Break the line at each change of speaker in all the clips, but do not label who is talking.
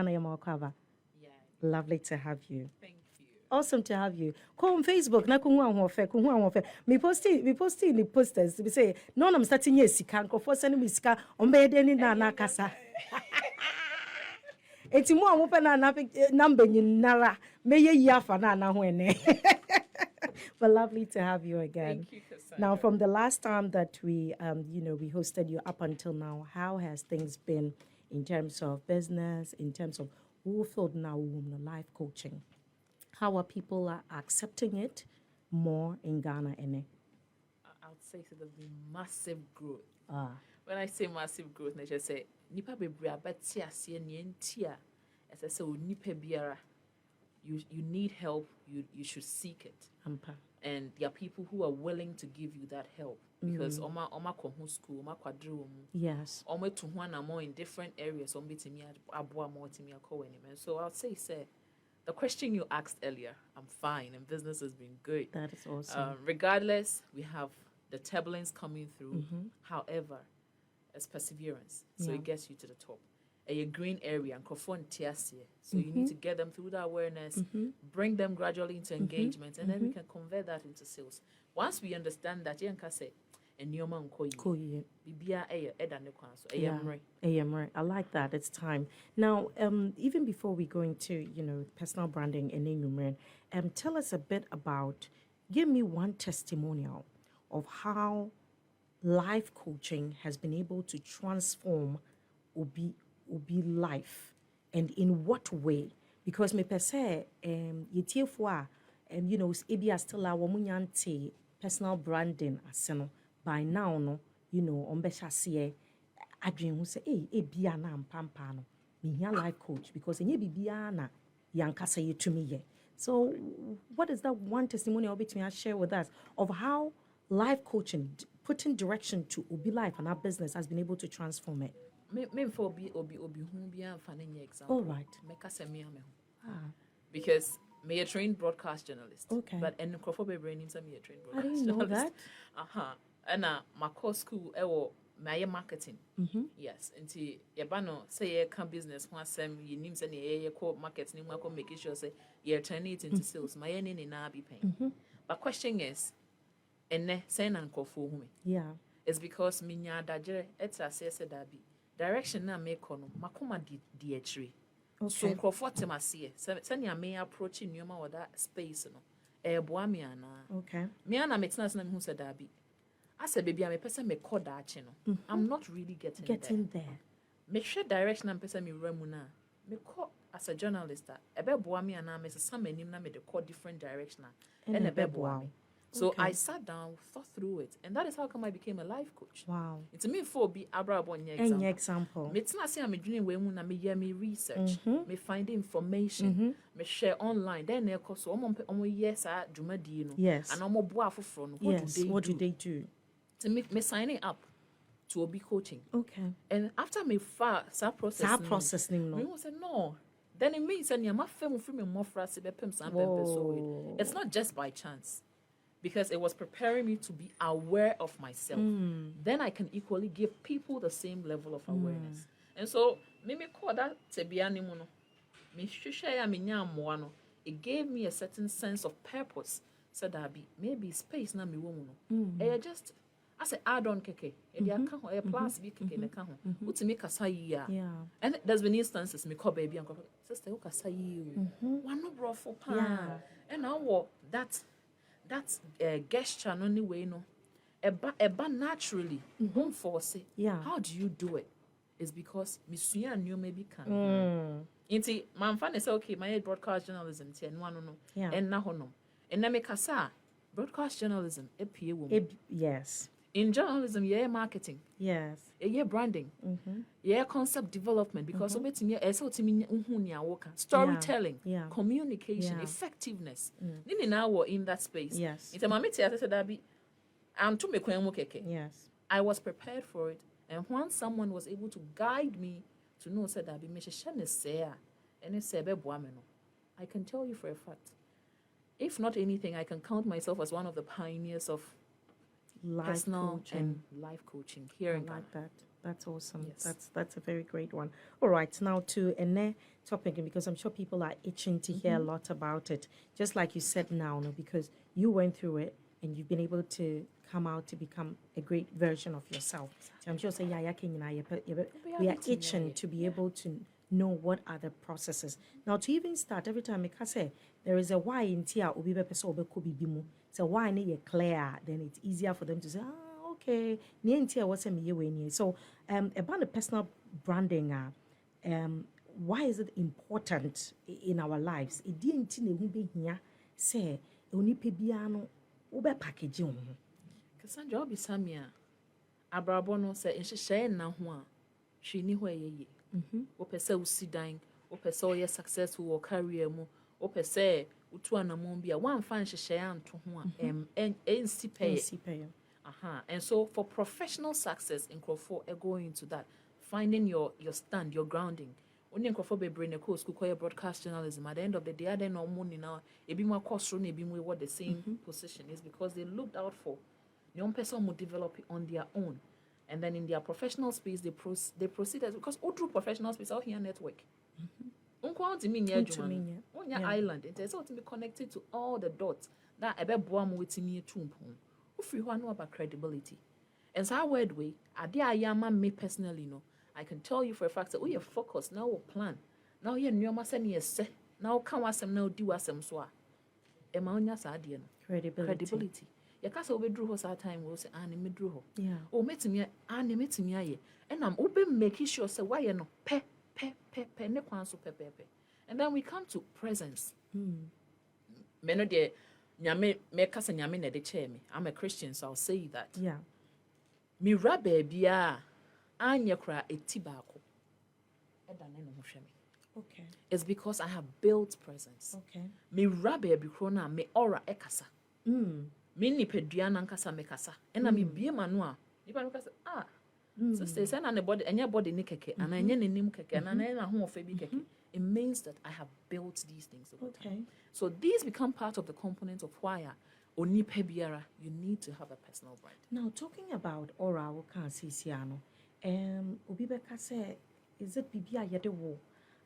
Ghana Yamakava.
Yeah.
Lovely to have you.
Thank you.
Awesome to have you. Call on Facebook. Na kuhu me posting the posters. We say no, I'm starting yes. Sika. Nkofo send me sika. Ombede ni na kasa. Eti mo amope na number nyinara. Me ye yafa na ho ene. But lovely to have you again.
Thank you, Cassandra.
Now, from the last time that we hosted you up until now, how has things been in terms of business, in terms of who filled now life coaching? How are people accepting it more in Ghana?
I would say so there's been massive growth. When I say massive growth, I just say nipa bebre abetia se nientia. As I say nipa biara, you need help. You should seek it. And there are people who are willing to give you that help because oma kohu school, oma kwadru.
Yes.
Oma to one more in different areas. Oma timi abua more timi akọ and so I'll say the question you asked earlier, I'm fine and business has been good.
That is awesome.
Regardless, we have the turbulence coming through. However, it's perseverance. So it gets you to the top. A green area and so you need to get them through the awareness, bring them gradually into engagement, and then we can convert that into sales. Once we understand that,
I like that. It's time. Now, even before we go into, personal branding and enumerate, tell us a bit about, give me one testimonial of how life coaching has been able to transform Obi life, and in what way? Because me per se, yetiefo ebi still a womunyante personal branding aseno by now no, ombesha se adwen hu se ebia na mpampa no me hia life coach because enye bibia na yankasa yetumi ye. So what is that one testimonial between us share with us of how life coaching, putting direction to Obi life and our business has been able to transform it?
Me for obi who be an example.
All right.
Because me a trained broadcast journalist.
Okay.
But and Crawford brain me a trained broadcast
I didn't know
journalist.
that.
And my core school my marketing. Yes. Until yabano say you can business one sem you name say you call marketing you making sure say you're turning it into sales. My any na be paying. But question is, and saying and Crawford me.
Yeah.
It's because minya dajere it's a say dabi. Direction na make on makoma di tree. So nkrofo temase send ya me approach nyoma with that space no boa me ana.
Okay.
Me ana metena na me hu se dabi. Asa baby am person me call that no. I'm not really getting there. Make sure direction am person me ramu na. Me call as a journalist ebe boa me ana me se manim na me de call different direction and ebe boa me. So I sat down, thought through it, and that is how come I became a life coach.
Wow.
It's me for be abrabo
example.
Me tina say I'm doing we na me hear me research, me find information, me share online. Then e so omo yes a dwumadi no.
Yes.
And omo boa afoforo no.
What do they do?
To me signing up to Obi coaching.
Okay.
And after me processing, me was say no. Then it means that my film free me more for us so it's not just by chance. Because it was preparing me to be aware of myself. Then I can equally give people the same level of awareness. And so, me call that tebiani mono. Me share me nyamwano. It gave me a certain sense of purpose. So that be maybe space na me woman. Just as a add-on keke. A plus be keke na kaho. Uti me kasayi ya. And there's been instances me call baby and call sister kasayi. One no bro for pa. And now that gesture no any way no eba naturally home force it. How do you do it? It's because misuya knew maybe can inti manfa say okay my broadcast journalism ti no no and na hono and na me kasa broadcast journalism epie wo
yes
in journalism yeah marketing
yes
yeah branding yeah concept development because obetimi esotimi hu ni awoka storytelling communication effectiveness nini na wo in that space
yes
ita mameti ase that be am to me kwen mu keke
yes
I was prepared for it and once someone was able to guide me to know said that be me shene say and it say be boa me no I can tell you for a fact if not anything I can count myself as one of the pioneers of personal and life coaching here in Ghana.
That. That's awesome.
Yes.
That's a very great one. All right, now to a topic, because I'm sure people are itching to hear a lot about it. Just like you said now, no, because you went through it and you've been able to come out to become a great version of yourself. So I'm sure say we are itching to be able to know what are the processes. Now to even start, every time I say there is a why in tia obi be person obi ko bibi mu. So why ne clear, then it's easier for them to say, okay, so about the personal branding, why is it important in our lives? It didn't be here, say, only pebiano, ube packaging.
Cassandra, I'll be Samia. Abrabono said, and she said, now, she knew where ye. Ope say, usi dying, ope so ye successful or career mo, ope say, utuana mombia, one fan she share to one, and see pay. And so for professional success in Crawford, going into that, finding your stand, your grounding. When in Crawford be bring a course, school broadcast journalism. At the end of the day, I don't know money now. It be more cost run, it be more what the same position is because they looked out for young person who develop it on their own, and then in their professional space they proceed as because all through professional space out here network. Island. It is all to be connected to all the dots that a bit boam with me too. Free one about credibility. And so, word way, me personally, I can tell you for a fact that we are focused now. We plan now. You're new, say now. Come was some now do us some so. Credibility. You can't say we drew us our time. We'll say, me drew.
Yeah.
Oh, met me, and I'm open making sure say why you know pe, ne kwanso pe. And then we come to presence. Meno de. I'm a Christian, so I'll say that.
Yeah.
Me rabbe bia anya kra etibako.
Okay.
It's because I have built presence.
Okay.
Me rabbe bi krona me aura ekasa. Me ni peduana nkasa me kasa. Ena me bie manu a. Nipa no kasa so say na ne body enya body ni keke ana enya ne nim keke ana na ho ofa bi keke. It means that I have built these things over time. So these become part of the components of why you need to have a personal brand.
Now, talking about aura, we can see Siano. Obibeka say, is it Bibia Yadewo?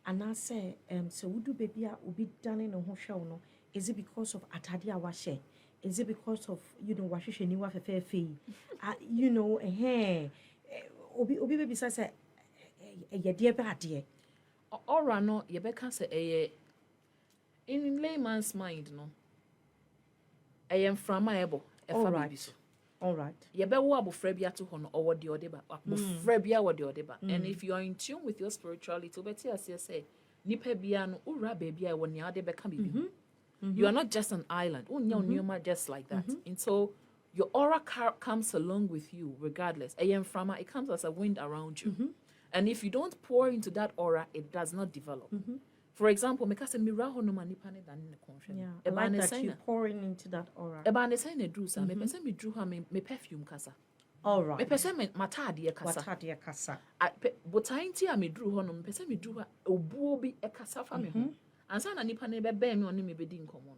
And I say, so would do baby ubi done in a hotel? No, is it because of Atadia Washe? Is it because of Washish and you have a fair fee? Obi baby says, a dear bad dear.
Aura no, Yebeka say, in layman's mind, no. I am from my able.
All right.
Yebe wo abofrabia to hono or the odeba. Abofrabia or the odeba. And if you are in tune with your spirituality, obeti as you say, nipe bia no ura baby when ya de become bibi. You are not just an island. Just like that. And so your aura comes along with you regardless. I am from it comes as a wind around you. And if you don't pour into that aura, it does not develop. For example, because me raho no mani pane than in the conference.
Yeah, I like that you're pouring into that aura.
Eba ne say ne drew sa, me person me drew her me perfume kasa.
All right.
Me person me matade kasa.
Matade kasa.
But time ti me drew her no, me person me drew her obuo bi e kasa fa me ho. Ansa na nipa ne be me oni me be di nkomo.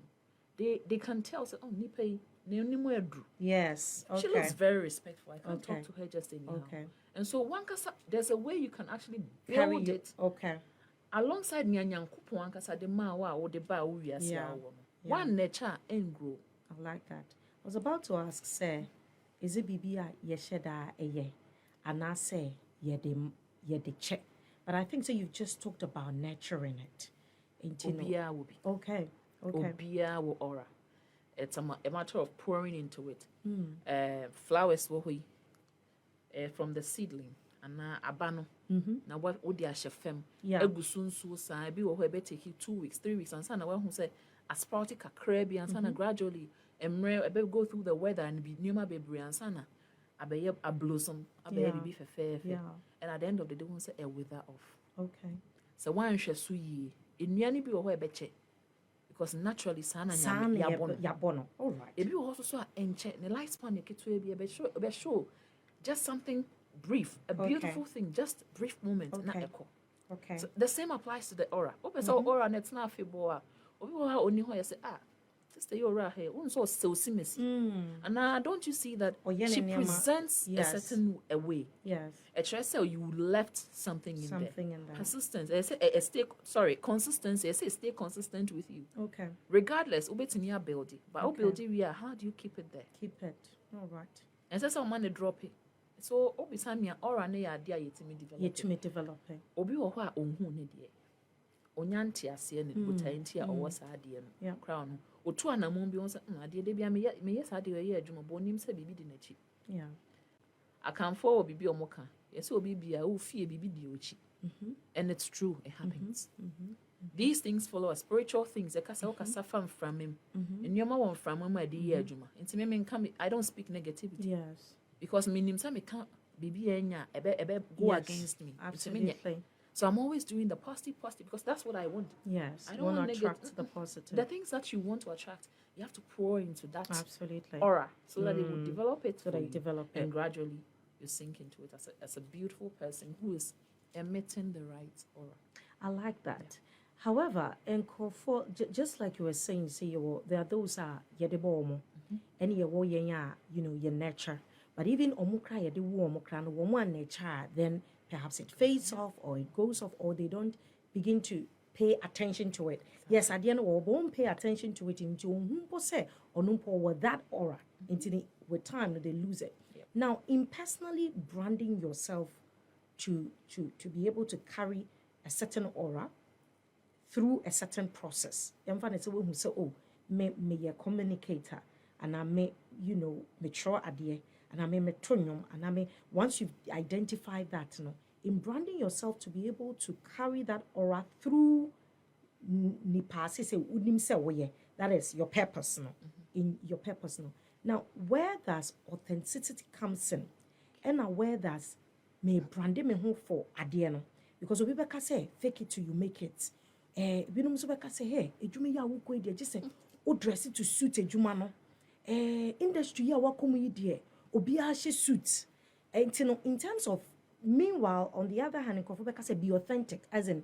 They can tell say oh nipa yi ne oni mo adru.
Yes. Okay.
She looks very respectful. I can't talk to her just anyhow.
Okay.
And so one kasa there's a way you can actually build it.
Okay.
Alongside nyanyankopon ankasa de ma wa wo de ba wo wiase awo no. One nature and grow.
I like that. I was about to ask, sir, is it bibia yesheda eye? And I say ye de check. But I think so you've just talked about nurturing it.
Obia will be.
Okay.
Obia will aura. It's a matter of pouring into it. Flowers will from the seedling. Na abano na what would ya shefem egusunsu sa bi wo ho be take 2 weeks 3 weeks and sana we hu say asprout kakra bi and sana gradually emre ebe go through the weather and be numa bebre and sana abeye a blossom abeye bi fefe and at the end of the day won say a wither off.
Okay.
So one hwe so yi enuane bi wo ho ebe che because naturally sana
yabono. All right.
Ebi wo so so enche ne lifespan eketu e bi ebe show just something brief, a beautiful thing, just brief moment.
Okay.
So the same applies to the aura. Aura, it's not a sister, you're right here. So and don't you see that she presents a certain way?
Yes.
A trust you left something in there. Persistence. Consistency. I say stay consistent with you.
Okay.
Regardless, obetini building. But building how do you keep it there?
Keep it. All right.
And so some money drop it. So obi samia ora na ya dia
yetimi develop.
Obi wo ho a onhu ne de. Onyanti ase ne botanti a owo sa ade no. Crown. Otu anamon bi on say ade de bia me yes ade ye adwuma bo nim say bibi di na chi.
Yeah.
Akamfo obi bi omoka. Yes obi bia wo fie bibi di ochi. And it's true, it happens. These things follow us, spiritual things. Kasa from him. And your mom from him, my dear Juma. I don't speak negativity.
Yes.
Because me can't be go against me.
Absolutely.
So I'm always doing the positive, because that's what I want.
Yes.
I don't want to
attract the positive.
The things that you want to attract, you have to pour into that
absolutely
aura so that it will develop it.
So that you develop it.
And gradually you sink into it as a beautiful person who is emitting the right aura.
I like that. Yeah. However, and for just like you were saying, there are those yedebomo, and your nature. But even omukra yedewo omukra no one nature, then perhaps it fades off or it goes off or they don't begin to pay attention to it. Yes, at the end won't pay attention to it into with that aura until with time they lose it. Now, in personally branding yourself to be able to carry a certain aura through a certain process. Who say, oh, me a communicator, and I may, mature idea, and I may metronome, and I may, once you've identified that, in branding yourself to be able to carry that aura through that is your purpose, in your purpose. Now, where does authenticity comes in, and where does me branding me home for adieno? Because we say fake it till you make it. Binom so beka say hey, ejuma ya wo ko just say o dress it to suit ejuma no. Industry ya wa komu yi de obi a hye suit. In terms of meanwhile on the other hand nkofo beka say be authentic as in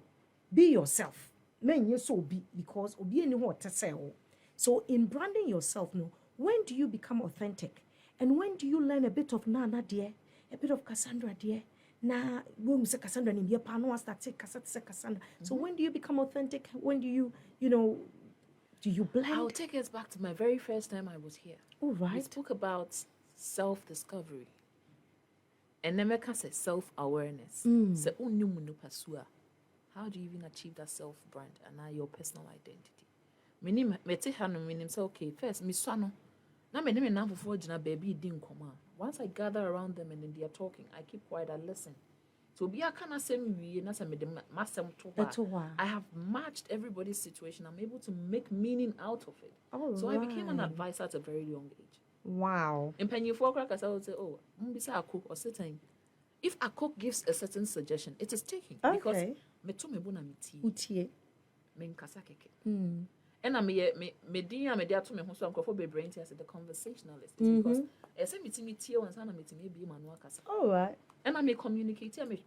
be yourself. Men ye so be because obi eni ho otese o. So in branding yourself when do you become authentic? And when do you learn a bit of NAANA dear, a bit of Cassandra dear? Na when we say Cassandra in your panel start say Cassandra. So when do you become authentic? When do you do you blend?
I'll take us back to my very first time I was here.
All right.
We spoke about self-discovery. And then I say self-awareness. So how do you even achieve that self-brand and now your personal identity? Meaning say okay, first misano. Na me name na for jina baby din koma. Once I gather around them and then they are talking, I keep quiet and listen. So be a kind of same way, I have matched everybody's situation. I'm able to make meaning out of it.
Oh,
so I became an advisor at a very young age.
Wow.
In Penny for crackers, I would say, oh, a cook or certain. If a cook gives a certain suggestion, it is taken.
Okay.
Because me to me bona
utie.
Me nkasa keke. And I me dia to me so am be brain as the conversationalist because I say me tie and sana me be manual kasa.
All right.
And I may communicate me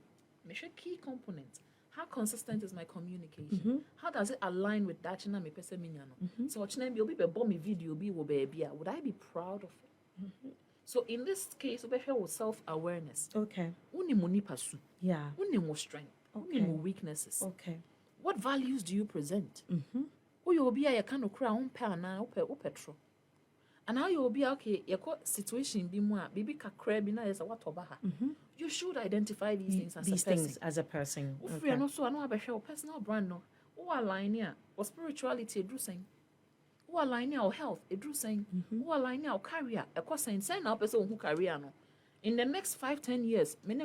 key components. How consistent is my communication? How does it align with that china me person minyano? So china be bomb me video be wo baby, would I be proud of it? So in this case, we with self-awareness.
Okay.
Uni muni pasu.
Yeah.
Uni mo strength.
Okay.
Uni mo weaknesses.
Okay.
What values do you present? You be a kind of crown pen and petro. And how you be okay, your situation be more baby crabina is a what obaha. You should identify these things as a person.
Things as a person.
Okay. And also I know about your personal brand no. Who align here or spirituality do saying. Who align here or health, it do saying. Who align here or career, a course saying send now person who career no. In the next 5-10 years, many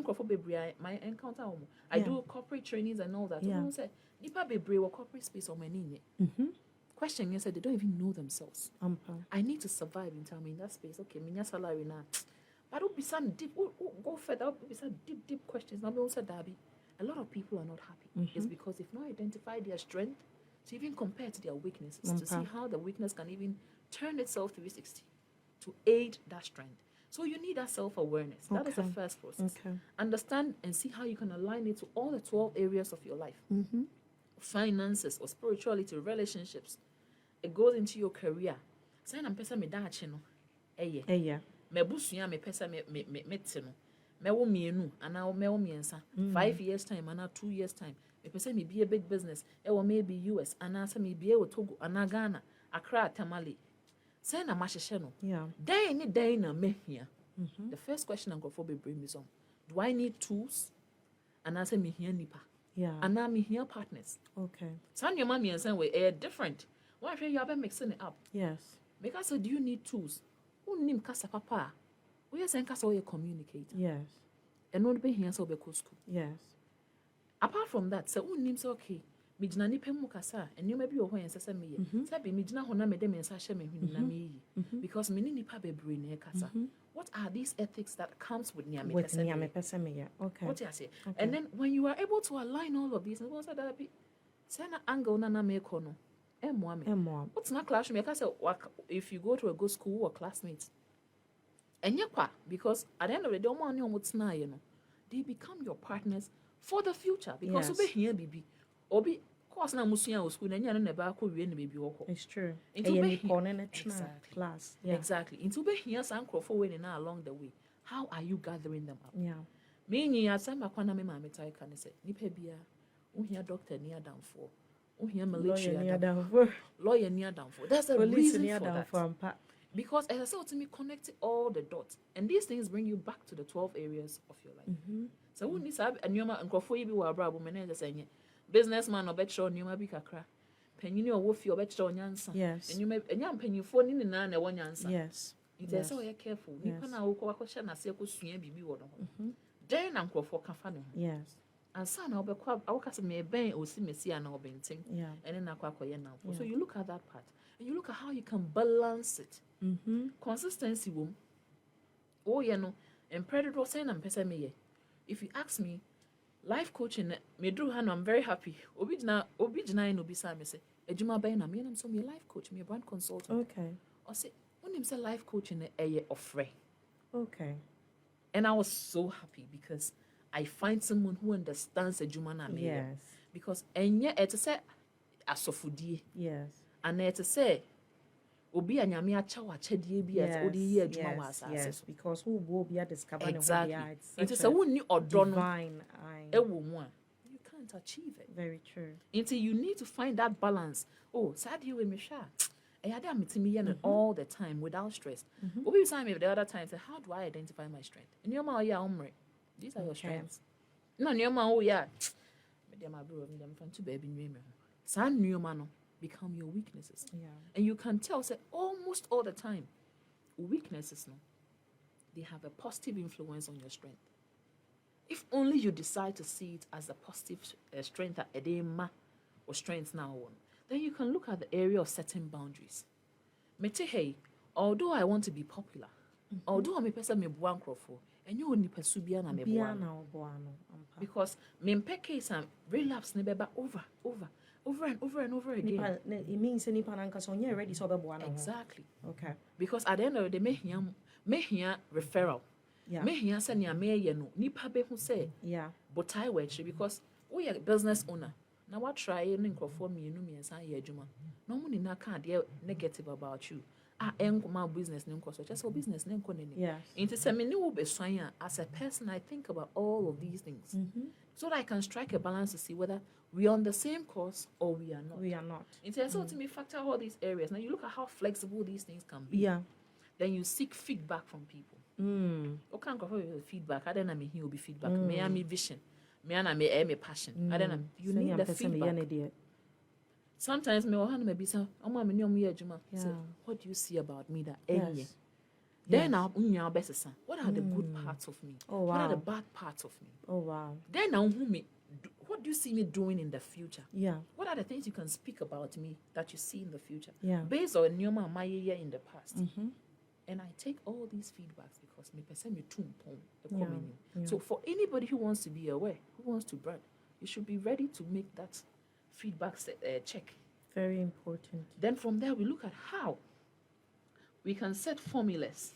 my encounter I do corporate trainings and all that. People say nipa bebre or corporate space or many. Question is that they don't even know themselves. I need to survive in time in that space. Okay, minya salary now. But be some deep go further up be some deep questions. Now also Darby. A lot of people are not happy. It's because they've not identified their strength to even compare to their weaknesses to see how the weakness can even turn itself 360 to aid that strength. So you need that self-awareness. That is the first process. Understand and see how you can align it to all the 12 areas of your life. Finances or spirituality, relationships. It goes into your career. Say na pesa me dachi no. Eye.
Yeah.
Me busua me pesa me tino. Me wo mienu ana me wo miensa. 5 years time ana 2 years time. Me pesa me be a big business. Or maybe US ana say me be a Togo ana Ghana, Accra, Tamale. Say na mahye no.
Yeah.
Day na me here. The first question I'm going to bring me some. Do I need tools? And I say me here nipa.
Yeah.
And now me here partners.
Okay.
Some your mommy and say we different. Why you have been mixing it up?
Yes.
Make us say, do you need tools? Who name kasa papa? We are saying kasa we communicator.
Yes.
And not be here so be school.
Yes.
Apart from that, so who names okay? Me jina ni pemu kasa and you may be away and say me. Sabi me jina hona me dem and sasha me na me. Because me ni nipa be brain kasa. What are these ethics that comes with Nyame
Pesame? Okay.
What you say? Okay. And then when you are able to align all of these, and say that be send an angle na make no. What's not classroom? I say if you go to a good school or classmates, and because at the end of the day, they become your partners for the future. Because yes. Here, baby, obi. Course na musuya school and you never could win baby walk.
It's true.
Exactly.
Class. Yeah.
Exactly. Into be here some crowd now along the way. How are you gathering them up?
Yeah.
Me ni asamba kwana me mama tai kan say nipa bia here doctor near down for. Here military near down for. Lawyer near down for. That's a reason for that. Because as I said to me, connecting all the dots. And these things bring you back to the 12 areas of your life. So when you say and you ma nkofo yi bi wa bra bo manager say businessman or bet show nneɛma bi kakra panyin o wo fi o bet show nyansa
yes
and you may enya mpanyinfo ni na na wo nyansa
yes
it is so careful nipa na wo ko akɔhyɛ na se akɔsua bibi wɔ no ho den na nkrɔfo ka fa ne ho
yes
and sa na obekɔ awokasa me ben osi mesi ana obentim and na akɔ akɔyɛ na so you look at that part and you look at how you can balance it consistency wom oh yeah no and predator say na mpesa me ye if you ask me life coaching me do hand I'm very happy obi jina no bi sa me say adwuma ban na me am so me life coach me brand consultant
okay
or say when him say life coaching eye ofre
okay
and I was so happy because I find someone who understands adwuma na me
yes
because enye et say asofudie
yes
and et say obi anyame acha wa chedie bi as odi ye adwuma wa asase
yes because who will be discover
exactly it is a wonni odo no
divine
ewo mu a you can't achieve it
very true
until you need to find that balance oh sad you with me sha I had a all the time without stress obi say me the other time say how do I identify my strength and your ma ya omre these are your strengths no your ma oh yeah me dem abro me dem fan to baby nwe me ho san nneoma no become your weaknesses.
Yeah.
And you can tell, say, almost all the time, weaknesses, no, they have a positive influence on your strength. If only you decide to see it as a positive strength, edema or strength now on, then you can look at the area of setting boundaries. Mete hey, although I want to be popular, although I'm a person me buan crofo, and you only pursue biana me buano. Because me case and relapse nebeba over and over again.
It means any pananka so you're ready so
exactly.
Okay.
Because at the end of the day, me here referral.
Yeah.
Me here say near me no nipa be who say
yeah.
But I were because we are business owner. Now what try and for me no me and say adwuma. No money na can dey negative about you. My business name so just for business name ko nene.
Yes.
Into say me no be swan as a person I think about all of these things. So that I can strike a balance to see whether we are on the same course or we are not.
We are not.
It's so to me factor all these areas. Now you look at how flexible these things can be.
Yeah.
Then you seek feedback from people. Okay, go for feedback. I don't know me here will be feedback. Me am me vision. Me and me passion. I don't know. You need the feedback. Sometimes me ohana me be say, "Omo me nyom ye adwuma." What do you see about me that enye? Then now what are the good parts of me?
Oh, wow.
What are the bad parts of me?
Oh wow.
Then now what do you see me doing in the future?
Yeah.
What are the things you can speak about me that you see in the future?
Yeah.
Based on Nyoma my year in the past. And I take all these feedbacks because me person me too important. So for anybody who wants to be aware, who wants to brand, you should be ready to make that feedback check.
Very important.
Then from there we look at how we can set formulas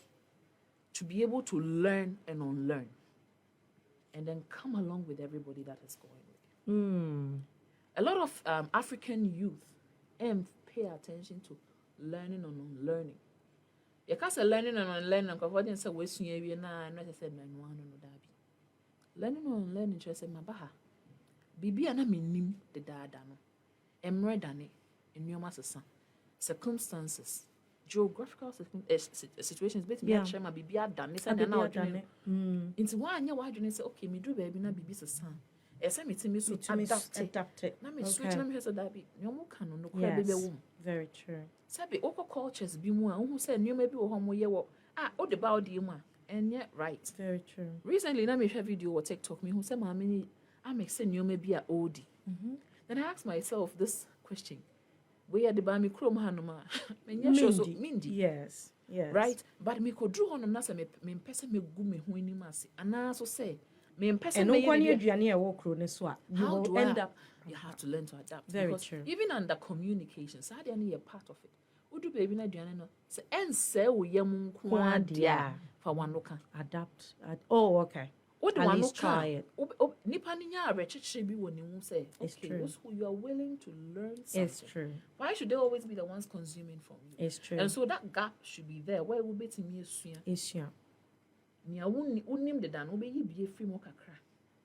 to be able to learn and unlearn, and then come along with everybody that is going with you. A lot of African youth pay attention to learning on unlearning. You can't say learning on unlearning because what you say was you na not say no dabi. Learning on unlearning just say mabaha. Bibi ana minim the dada no. Emre dane enyoma sesa. Circumstances, geographical situations bet me share my bibi adane say na odwene. Into one year why you say okay me do baby na bibi sesa. Ese me timi so adapt it. Na me switch na me say dabi. Nyomo kan no kra bebe wo.
Very true.
Sabi oko cultures bi mu a who say nyoma bi wo ho mo ye wo. O de ba odi mu a enye right.
Very true.
Recently na me share video or TikTok me who say ma me I make say nyoma bi a odi. Then I ask myself this question. We are the Bami Chrome Hanuma. Mindy.
Yes.
Right? But me could draw on us and me person me gumi who masi. And I also say, me person
and no one year Giannia walk swap. You will end up.
You have to learn to adapt.
Very true.
Even under communication, so I need a part of it. Would you baby na Diana? Say, and say, we yamun quadia for one look.
Adapt. Oh, okay.
At least try it. Nipa ninya recheche bi woni hu say, okay, those who you are willing to learn something.
It's true.
Why should they always be the ones consuming from you?
It's true.
And so that gap should be there where we bet me esua.
Esua.
Nia unim de dan obe yi bie free mo kakra.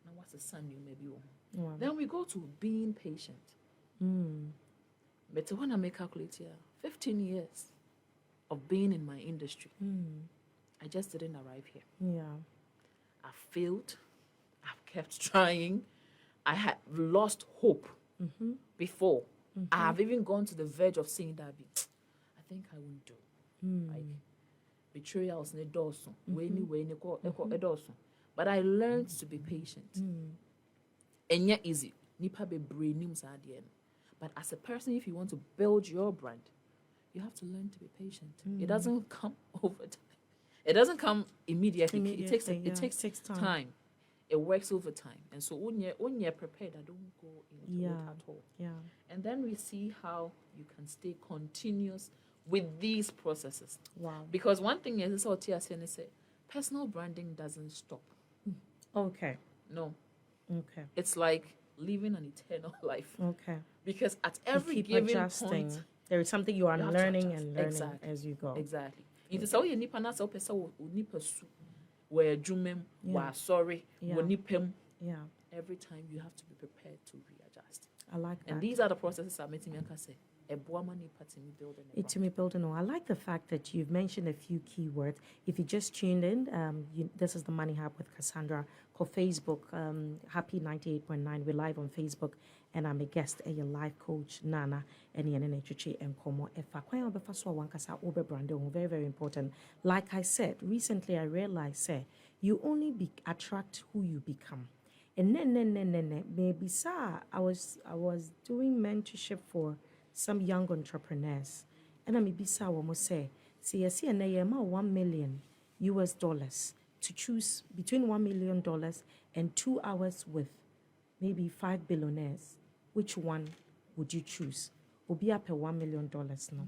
Na what's the sun you maybe wo. Then we go to being patient. But when I make calculate here, 15 years of being in my industry. I just didn't arrive here.
Yeah.
I failed. I've kept trying. I had lost hope before. I have even gone to the verge of saying that I think I won't do. Like betrayals ne doso. But I learned to be patient. And yet easy. Nipa be brain But as a person, if you want to build your brand, you have to learn to be patient. It doesn't come over time. It doesn't come immediately. It takes time. It works over time. And so when you're prepared, I don't go into it at all.
Yeah.
And then we see how you can stay continuous with these processes.
Wow.
Because one thing is, what Tia said, personal branding doesn't stop.
Okay.
No.
Okay.
It's like living an eternal life.
Okay.
Because at every given point,
there is something you are learning and learning as you go.
Exactly. It is all you nipa na so pesa wo nipa su we adwumem wa sorry wo nipem.
Yeah.
Every time you have to be prepared to readjust.
I like that.
And these are the processes that make me say
to me building. I like the fact that you've mentioned a few keywords. If you just tuned in, this is the Money Hub with Cassandra. For Facebook, Happy 98.9. We're live on Facebook, and I'm a guest, a life coach, NAANA, and NNHC and Komo. Very, very important. Like I said, recently I realized, you only attract who you become. And maybe I was doing mentorship for some young entrepreneurs. And I'm bisa almost say, see, I see an $1 million to choose between $1 million and 2 hours with maybe 5 billionaires. Which one would you choose? Obi up $1 million no.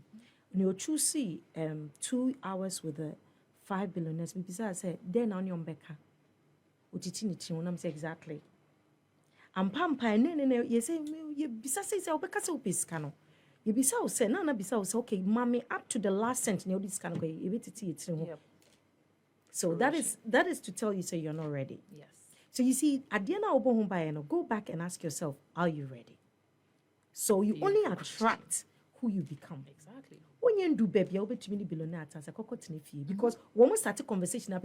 You choose 2 hours with the 5 billionaires. Maybe I say, then on your beka. I'm say exactly. I'm pampa and you say you bisa say obeka se opiskano. You bisa say nana bisa say okay, mommy up to the last cent no this can go. Yep. So that is to tell you say you're not ready.
Yes.
So you see, at the end of go back and ask yourself, are you ready? So you only attract who you become.
Exactly.
When you do baby, you'll be too many billionaires as a cocktail because when we start a conversation,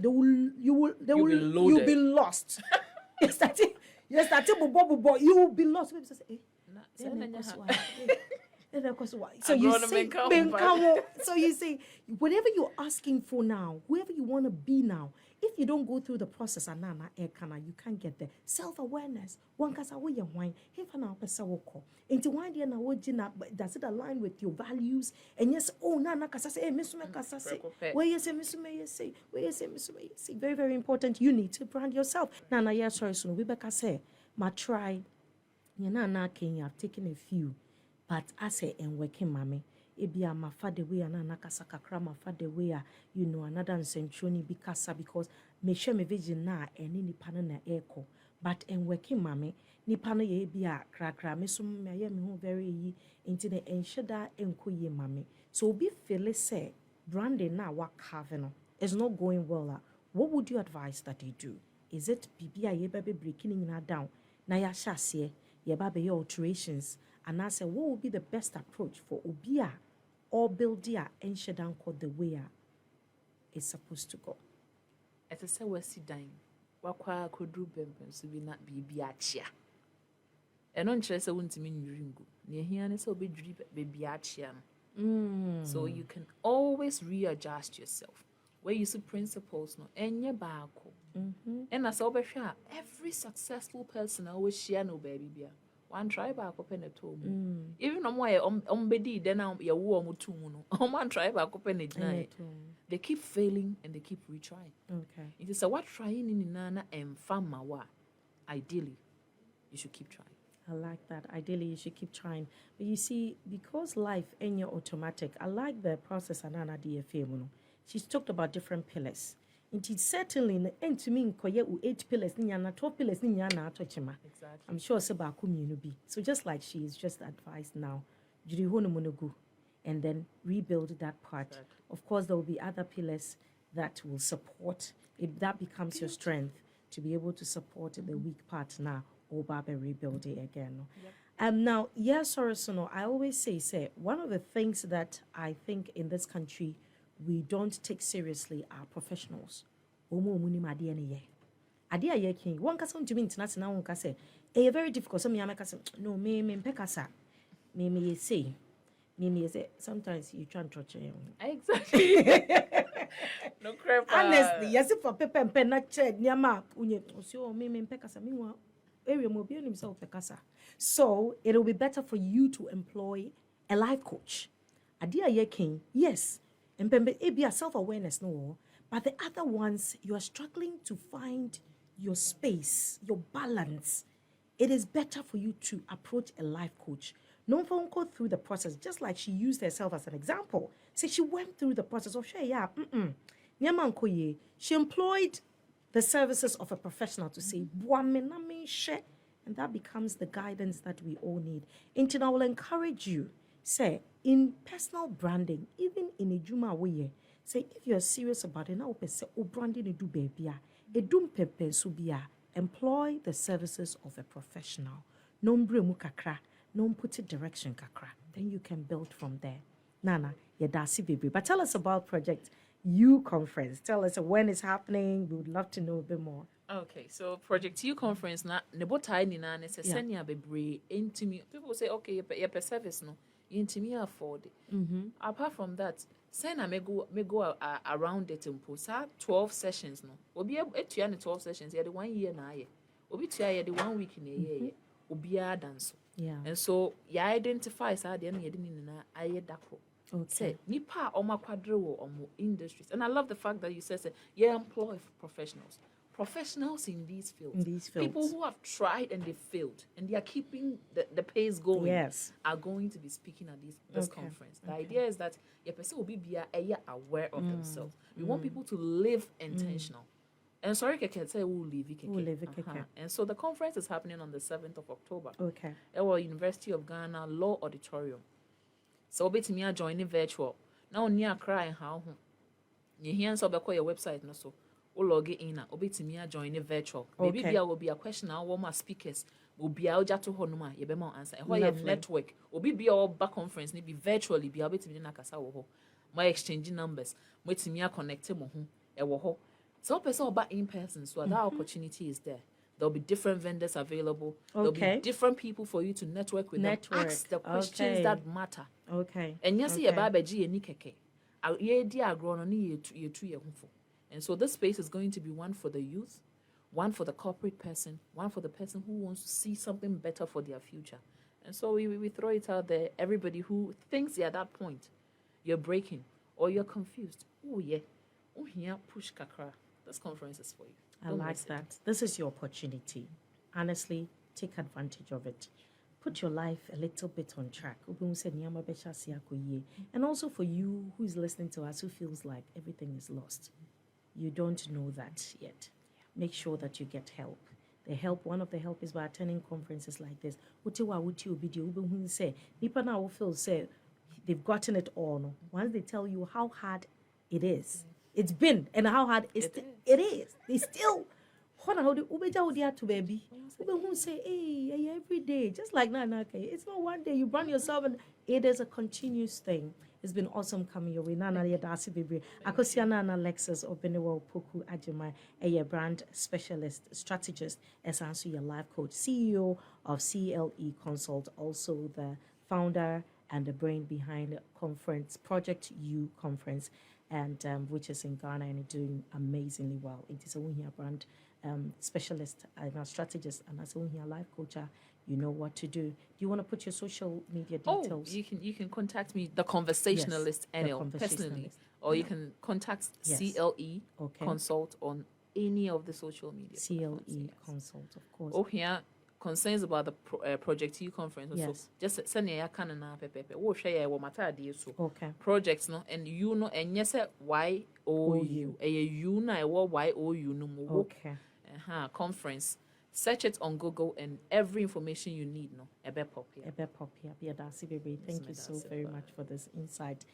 you'll be lost. You start you will be lost. So you say, so you say, whatever you're asking for now, whoever you want to be now, if you don't go through the process, you can't get there. Self-awareness. Does it align with your values? And yes, very, very important. You need to brand yourself. Nana, yes, sorry, so we back say, my try. I've taken a few, but I say, and working, mommy. Ebia ma fade we na nakasa kakra ma fade we another nsentwoni bi kasa because me hwe me vision na eni nipa na eko but in working mame nipa no ye bi a krakra me so me aye me ho very yi nti ne enhyeda enko ye mame. So obi feel say branding na wa carve no is not going well. What would you advise that you do? Is it bibi a ye be breaking na down na ya hyase ye ba be alterations, and I say what would be the best approach for obi a or build dia enhyeda nko the way it's supposed to go?
It is a wesi dying. Wakwa kodru bempem so bi na bibi achia. Eno nkyere se wontimi nwiringu. Ne hia ne se obedwiri bibi achia no. So you can always readjust yourself. Where you see principles no enye baako. And as obehwa every successful person always share no baby bia. One try baako pe na to mu. Even ombedi then ya wo omutu mu no. One try baako pe na gina. They keep failing and they keep retrying.
Okay.
It is a what trying in NAANA and famawa. Ideally, you should keep trying.
I like that. Ideally, you should keep trying. But you see, because life ain't your automatic, I like the process Anana DFA. She's talked about different pillars. It is certainly and to me, 8 pillars, 12 pillars, exactly. I'm sure Sabakumi be. So just like she is just advised now, and then rebuild that part. Exactly. Of course, there will be other pillars that will support. If that becomes your strength, to be able to support the weak part now, or Baba rebuild it again. Yep. Now, yes, Sorosono, I always say, one of the things that I think in this country we don't take seriously are professionals. Adia yekin, one person to me international one say, a very difficult. Some yamaka no, me pekasa, me say. Sometimes you try and torture him.
Exactly. No crap.
Honestly, yes, if for paper and pen not check, Yama, Unye, so me pekasa, meanwhile, area mobile himself pekasa. So it'll be better for you to employ a life coach. Adia yekin, yes, and pembe be a self-awareness, no, but the other ones you are struggling to find your space, your balance. It is better for you to approach a life coach. No phone go through the process, just like she used herself as an example. Say she went through the process of she employed the services of a professional to say, and that becomes the guidance that we all need. And I will encourage you, say, in personal branding, even in a Juma way, say, if you're serious about it, now say, branding do baby, employ the services of a professional. Nombre mukakra. No put it direction kakra. Then you can build from there. Nana, yadasi baby. But tell us about Project U Conference. Tell us when it's happening. We would love to know a bit more.
Okay, so Project U Conference na nebotai ni na ne se senya bebre intimi. People say okay, your service no, you intimi afford it. Apart from that, send me go around it and post 12 sessions no. Obi etua ne 12 sessions. You the 1 year na ye. Obi tua ye the 1 week in a year. Obi a dance.
Yeah.
And so you identify the end aye dako.
Okay.
Say nipa oma kwadro omo industries. And I love the fact that you said you employ professionals. Professionals in these fields. People who have tried and they failed and they are keeping the pace going.
Yes.
Are going to be speaking at this conference. The idea is that your person will be aware of themselves. We want people to live intentional. And sorry, I can say we'll leave it. And so the conference is happening on the 7th of October.
Okay.
At our University of Ghana Law Auditorium. So be to me joining virtual. Now near crying how you hear so be your website no so. O log in obi to me joining virtual. Maybe there will be a question now what my speakers will be out to honoma ye be more answer. Why your network obi be our back conference ni be virtually be able to be na kasa wo ho. My exchanging numbers. Mo to me connect mo ho e wo ho. So person about in person, so that opportunity is there. There'll be different vendors available. There'll be different people for you to network with them. Ask the questions that matter.
Okay.
And yes, your baba G and Nikeke. And so this space is going to be one for the youth, one for the corporate person, one for the person who wants to see something better for their future. And so we throw it out there. Everybody who thinks you're at that point, you're breaking or you're confused. Oh yeah. Oh yeah, push kakra. This conference is for you.
I like that. This is your opportunity. Honestly, take advantage of it. Put your life a little bit on track. And also for you who is listening to us who feels like everything is lost. You don't know that yet. Make sure that you get help. the help. One of the help is by attending conferences like this. Say, nipa na wo feel say they've gotten it all. No? Once they tell you how hard it is, it's been, and how hard it is. They still. To baby. Who say, hey, every day, just like NAANA. It's not one day you brand yourself, and it is a continuous thing. It's been awesome coming your way. NAANA yedasi baby. AKOUSA NAANA LEXIS OBENEWAA OPOKU-AGYEMANG a brand specialist, strategist, as also your life coach, CEO of CLE Consult, also the founder and the brain behind the conference, Project U Conference, and which is in Ghana and doing amazingly well. It is a brand specialist and a strategist, and as a life coach, you know what to do. Do you want to put your social media details?
Oh, you can contact me, the conversationalist, NL, personally, or you can contact CLE Consult on any of the social media.
CLE Consult, of course.
Oh, here. Concerns about the Project U conference.
Yes.
So just send your can and pepe. Wo share wo matter dey so.
Okay.
Projects no, and you know, and yes YOU. You na YOU no mo.
Okay.
Conference. Search it on Google, and every information you need no ebe pop here.
Yeah, that's it, baby. Thank you so very much for this insight.